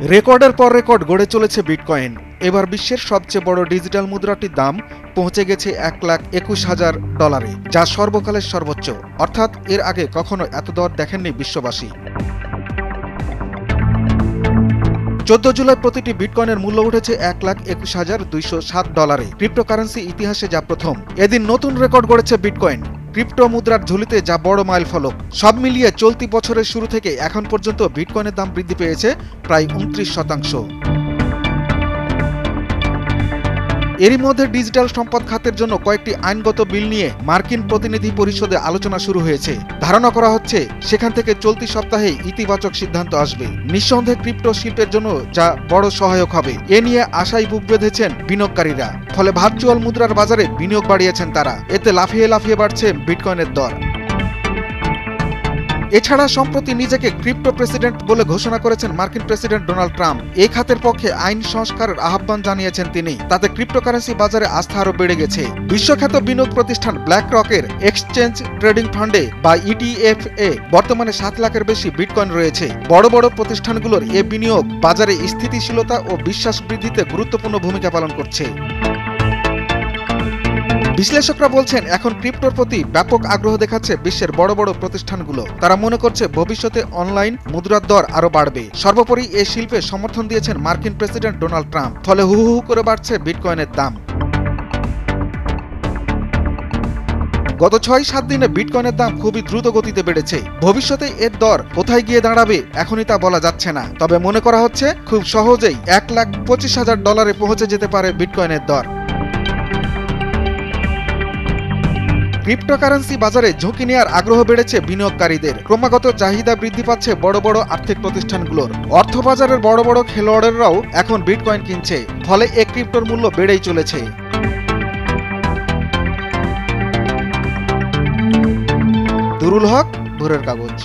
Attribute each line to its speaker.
Speaker 1: রেকর্ডের পর রেকর্ড গড়ে চলেছে বিটকয়েন। এবার বিশ্বের সবচেয়ে বড় ডিজিটাল মুদ্রাটির দাম পৌঁছে গেছে $1,21,000, যা সর্বকালের সর্বোচ্চ। অর্থাৎ এর আগে কখনো এত দর দেখেননি বিশ্ববাসী। 14 জুলাই প্রতিটি বিটকয়েনের মূল্য উঠেছে $1,21,207। ক্রিপ্টোকারেন্সি ইতিহাসে যা প্রথম। এদিন নতুন রেকর্ড গড়েছে বিটকয়েন। ক্রিপ্টো মুদ্রার ঝুলিতে যা বড় মাইল ফলক। সব মিলিয়ে চলতি বছরের শুরু থেকে এখন পর্যন্ত বিটকয়েনের দাম বৃদ্ধি পেয়েছে প্রায় 29%। এরই মধ্যে ডিজিটাল সম্পদ খাতের জন্য কয়েকটি আইনগত বিল নিয়ে মার্কিন প্রতিনিধি পরিষদে আলোচনা শুরু হয়েছে। ধারণা করা হচ্ছে সেখান থেকে চলতি সপ্তাহেই ইতিবাচক সিদ্ধান্ত আসবে। নিঃসন্দেহে ক্রিপ্টো শিল্পের জন্য যা বড় সহায়ক হবে। এ নিয়ে আশায় বুক বেঁধেছেন বিনিয়োগকারীরা। ফলে ভার্চুয়াল মুদ্রার বাজারে বিনিয়োগ বাড়িয়েছেন তারা। এতে লাফিয়ে লাফিয়ে বাড়ছে বিটকয়েনের দর। এছাড়া সম্প্রতি নিজেকে ক্রিপ্টো প্রেসিডেন্ট বলে ঘোষণা করেছেন মার্কিন প্রেসিডেন্ট ডোনাল্ড ট্রাম্প। এই খাতের পক্ষে আইন সংস্কারের আহ্বান জানিয়েছেন তিনি। তাতে ক্রিপ্টোকারেন্সি বাজারে আস্থা আরও বেড়ে গেছে। বিশ্বখ্যাত বিনিয়োগ প্রতিষ্ঠান ব্ল্যাক রকের এক্সচেঞ্জ ট্রেডিং ফান্ডে বা ETF এ বর্তমানে 7 লাখের বেশি বিটকয়েন রয়েছে। বড় বড় প্রতিষ্ঠানগুলোর এ বিনিয়োগ বাজারে স্থিতিশীলতা ও বিশ্বাস বৃদ্ধিতে গুরুত্বপূর্ণ ভূমিকা পালন করছে। বিশ্লেষকরা বলছেন এখন ক্রিপ্টোর প্রতি ব্যাপক আগ্রহ দেখাচ্ছে বিশ্বের বড় বড় প্রতিষ্ঠানগুলো। তারা মনে করছে ভবিষ্যতে অনলাইন মুদ্রার দর আরও বাড়বে। সর্বোপরি এই শিল্পে সমর্থন দিয়েছেন মার্কিন প্রেসিডেন্ট ডোনাল্ড ট্রাম্প। ফলে হু হু করে বাড়ছে বিটকয়েনের দাম। গত 6-7 দিনে বিটকয়েনের দাম খুবই দ্রুত গতিতে বেড়েছে। ভবিষ্যতে এর দর কোথায় গিয়ে দাঁড়াবে এখনই তা বলা যাচ্ছে না। তবে মনে করা হচ্ছে খুব সহজেই $1,25,000 পৌঁছে যেতে পারে বিটকয়েনের দর। ক্রিপ্টোকারেন্সি বাজারে ঝুঁকি নেওয়ার আগ্রহ বেড়েছে বিনিয়োগকারীদের। ক্রমাগত চাহিদা বৃদ্ধি পাচ্ছে বড় বড় আর্থিক প্রতিষ্ঠানগুলোর। অর্থবাজারের বড় বড় খেলোয়াড়েরাও এখন বিটকয়েন কিনছে। ফলে এই ক্রিপ্টোর মূল্য বেড়েই চলেছে। দুরুল হক, ভোরের কাগজ।